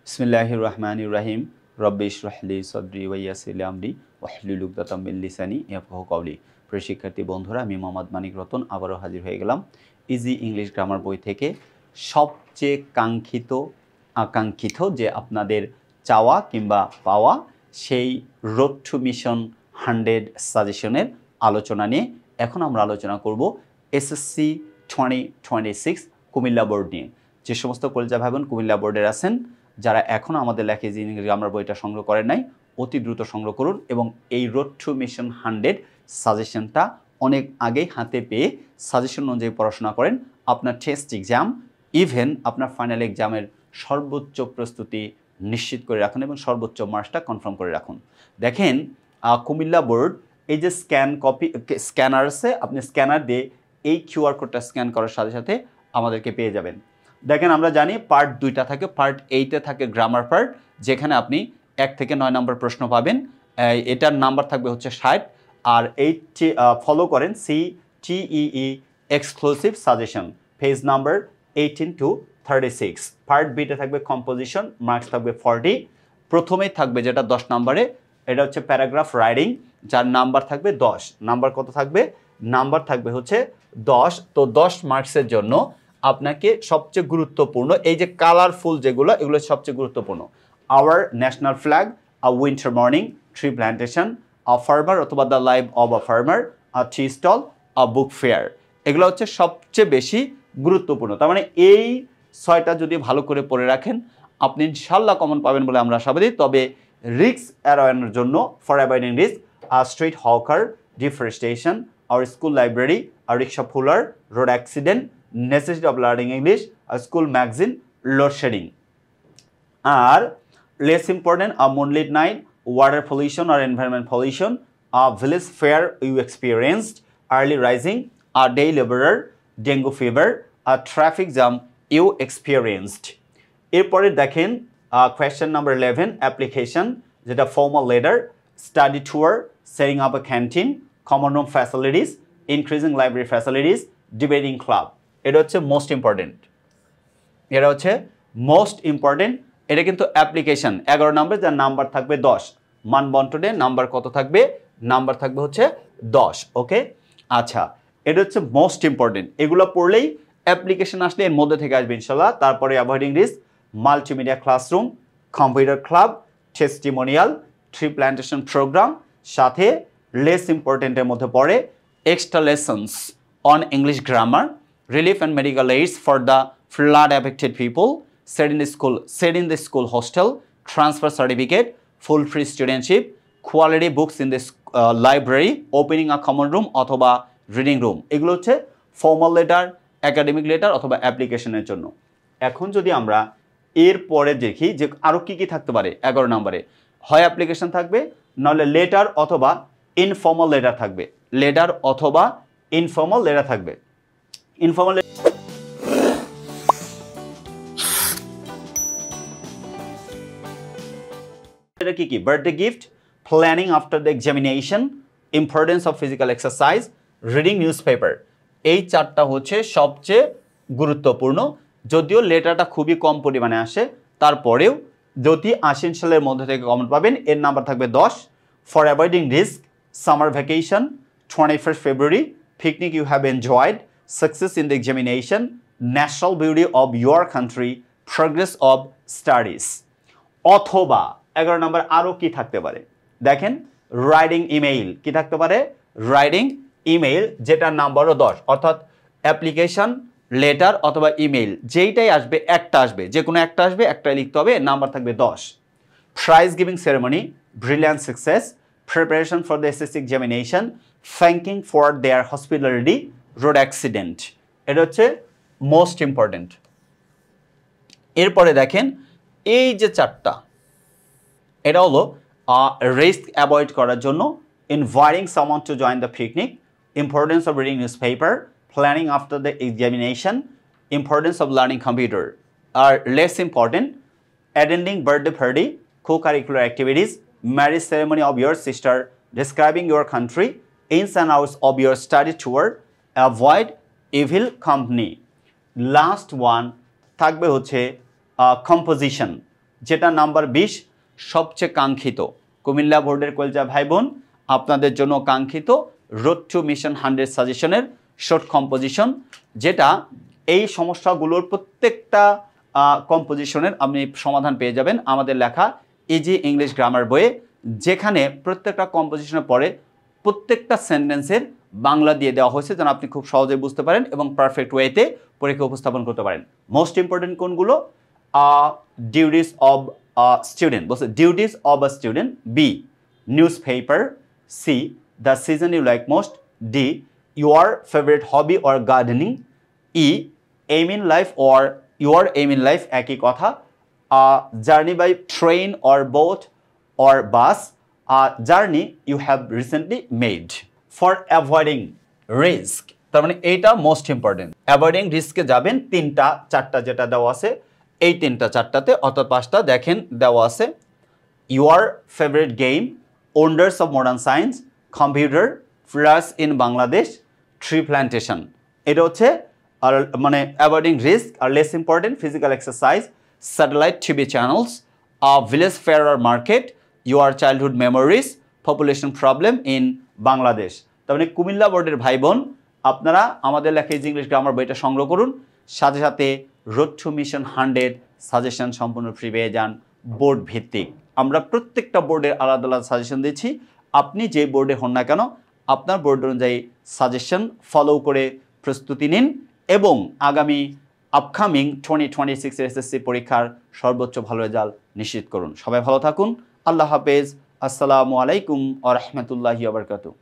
বিসমিল্লাহির রহমানির রহিম রব্বি ইশরাহ লি সাদরি ওয়া ইয়াসসির লি আমরি ওয়াহলুল উকদাতাম মিন লিসানি ইয়াফকাহু কাওলি। প্রিয় শিক্ষার্থী বন্ধুরা, আমি মোহাম্মদ মানিক রতন আবারও হাজির হয়ে গেলাম ইজি ইংলিশ গ্রামার বই থেকে সবচেয়ে আকাঙ্ক্ষিত যে আপনাদের চাওয়া কিংবা পাওয়া সেই রোড টু মিশন 100 সাজেশনের আলোচনা নিয়ে। এখন আমরা আলোচনা করব এসএসসি 2026 কুমিল্লা বোর্ড নিয়ে। যে সমস্ত কলেজা ভাই বোন কুমিল্লা বোর্ডের আছেন, যারা এখনও আমাদের লেখা ইজি ইংলিশ গ্রামার বইটা সংগ্রহ করেন নাই, অতি দ্রুত সংগ্রহ করুন এবং এই রোড টু মিশন 100 সাজেশনটা অনেক আগেই হাতে পেয়ে সাজেশন অনুযায়ী পড়াশোনা করেন। আপনার টেস্ট এক্সাম ইভেন আপনার ফাইনাল এক্সামের সর্বোচ্চ প্রস্তুতি নিশ্চিত করে রাখুন এবং সর্বোচ্চ মার্কসটা কনফার্ম করে রাখুন। দেখেন, কুমিল্লা বোর্ড এই যে স্ক্যানার আছে, আপনি স্ক্যানার দিয়ে এই কিউআর কোডটা স্ক্যান করার সাথে সাথে আমাদেরকে পেয়ে যাবেন। দেখেন, আমরা জানি পার্ট 2টা থাকে। পার্ট 8-এ থাকে গ্রামার পার্ট, যেখানে আপনি 1 থেকে 9 নম্বর প্রশ্ন পাবেন। এটার নাম্বার থাকবে হচ্ছে 60। আর এইটি ফলো করেন CTEE exclusive suggestion page number 18 to 36। Part বিতে থাকবে কম্পোজিশন, মার্কস থাকবে 40। প্রথমেই থাকবে যেটা 10 নম্বরে, এটা হচ্ছে প্যারাগ্রাফ রাইটিং, যার নাম্বার থাকবে 10। নাম্বার কত থাকবে? নাম্বার থাকবে হচ্ছে 10। তো 10 মার্কসের জন্য আপনাকে সবচেয়ে গুরুত্বপূর্ণ এই যে কালারফুল যেগুলো, এগুলো সবচেয়ে গুরুত্বপূর্ণ। Our national flag, a winter morning, tree plantation, a farmer অথবা the life of a farmer, a tea stall, a book fair, এগুলো হচ্ছে সবচেয়ে বেশি গুরুত্বপূর্ণ। তার মানে এই 6টা যদি ভালো করে পড়ে রাখেন, আপনি ইনশাল্লাহ কমন পাবেন বলে আমরা আশাবাদী। তবে রিস্ক এড়ানোর জন্য, for avoiding risk, a street hawker, deforestation, our school library, a rickshaw fuller, road accident, necessity of learning English, a school magazine, load shedding. Are less important, a moonlit night, water pollution or environment pollution, a village fair you experienced, early rising, a day laborer, dengue fever, a traffic jam you experienced. এরপরে দেখেন question number 11 application, যেটা formal letter, study tour, setting up a canteen, common room facilities, increasing library facilities, debating club. এটা হচ্ছে most important. এটা কিন্তু application 11 নম্বর, যার number থাকবে 10। মান বন্টনে নাম্বার কত থাকবে? নাম্বার থাকবে হচ্ছে 10। ওকে, আচ্ছা, এটা হচ্ছে মোস্ট ইম্পর্টেন্ট। এগুলো পড়লেই অ্যাপ্লিকেশন আসলে এর মধ্যে থেকে আসবে ইনশাল্লাহ। তারপরে avoiding risk, multimedia classroom, computer club, testimonial, tree plantation programme, সাথে লেস ইম্পর্টেন্টের মধ্যে পড়ে extra lessons on English grammar, relief and medical aids for the flood affected people, set in the school hostel, transfer certificate, full free studentship, quality books in the library, opening a common room অথবা reading room। এগুলো হচ্ছে formal letter, academic letter অথবা অ্যাপ্লিকেশনের জন্য। এখন যদি আমরা এর পরে দেখি যে আরও কি কি থাকতে পারে, 11 নম্বরে হয় অ্যাপ্লিকেশন থাকবে, নাহলে লেটার অথবা ইনফর্মাল লেটার থাকবে। লেটার অথবা ইনফর্মাল লেটার থাকবে। ইনফর্মাল এটা কি কি? Birthday gift, planning after the examination, importance of physical exercise, reading news paper. এই 4টা হচ্ছে সবচেয়ে গুরুত্বপূর্ণ। যদিও লেটারটা খুবই কম পরিমাণে আসে, তারপরেও যদি 80 সালের মধ্যে থেকে কমন পাবেন, এর নাম্বার থাকবে 10। For avoiding risk, summer vacation, 21st February, picnic you have enjoyed, success in the examination, national beauty of your country, progress of studies। অথবা 11 নম্বর আরও কি থাকতে পারে? দেখেন, রাইটিং ইমেইল কি থাকতে পারে? রাইটিং ইমেইল, যেটা নাম্বারও 10। অর্থাৎ অ্যাপ্লিকেশন, লেটার অথবা ইমেইল যেইটাই আসবে, একটা আসবে, যে কোনো একটা আসবে, একটাই লিখতে হবে, নাম্বার থাকবে 10। Prize giving ceremony, brilliant success, preparation for the SSC examination, thanking for their hospitality, road accident. এটা হচ্ছে মোস্ট ইম্পর্টেন্ট। এরপরে দেখেন এই যে 4টা, এটা হলো রিস্ক অ্যাভয়েড করার জন্য, inviting someone to join the picnic, importance of reading newspaper, planning after the examination, importance of learning computer. আর less important, attending birthday party, co curricular activities, marriage ceremony of your sister, describing your country, ins and outs of your study tour, avoid evil company. Last one থাকবে হচ্ছে composition, যেটা number 20 সবচেয়ে কাঙ্ক্ষিত কুমিল্লা বোর্ডের কলজা ভাই বোন আপনাদের জন্য কাঙ্ক্ষিত রোড টু মিশন 100 সাজেশনের শর্ট কম্পোজিশন, যেটা এই সমস্যাগুলোর প্রত্যেকটা কম্পোজিশনের আপনি সমাধান পেয়ে যাবেন আমাদের লেখা ইজি ইংলিশ গ্রামার বইয়ে, যেখানে প্রত্যেকটা কম্পোজিশনের পরে প্রত্যেকটা সেন্টেন্সের বাংলা দিয়ে দেওয়া হয়েছে যেন আপনি খুব সহজে বুঝতে পারেন এবং পারফেক্ট ওয়েতে পরীক্ষা উপস্থাপন করতে পারেন। মোস্ট ইম্পর্টেন্ট কোনগুলো? ডিউটিস অব স্টুডেন্ট, বলছে duties of a student, B newspaper, C the season you like most, D your favourite hobby or gardening, E aim in life or your aim in life একই কথা, journey by train or boat or bus, journey you have recently made. For avoiding risk, তার মানে এইটা most important. Avoiding রিস্কে যাবেন 3টা 4টা যেটা দেওয়া আছে, এই 3টা 4টাতে অর্থাৎ 5টা দেখেন দেওয়া আছে। Your favourite game, wonders of modern science, computer, floods in Bangladesh, tree plantation. এটা হচ্ছে আর মানে অ্যাভয়েডিং রিস্ক। আর less important physical exercise, satellite TV channels, village fair আর market, your childhood memories, population problem in Bangladesh. তার মানে কুমিল্লা বোর্ডের ভাই বোন আপনারা আমাদের লেখা ইজি ইংলিশ গ্রামার বইটা সংগ্রহ করুন, সাথে সাথে রোড টু মিশন 100 সাজেশন সম্পূর্ণ ফ্রি পেয়ে যান বোর্ড ভিত্তিক। আমরা প্রত্যেকটা বোর্ডের আলাদা আলাদা সাজেশন দিচ্ছি, আপনি যে বোর্ডে হন না কেন আপনার বোর্ড অনুযায়ী সাজেশন ফলো করে প্রস্তুতি নিন এবং আগামী আপকামিং 2026 এসএসসি পরীক্ষার সর্বোচ্চ ভালো রেজাল্ট নিশ্চিত করুন। সবাই ভালো থাকুন, আল্লাহ হাফেজ, আসসালামু আলাইকুম ওয়া রাহমাতুল্লাহি ওয়া বারাকাতুহু।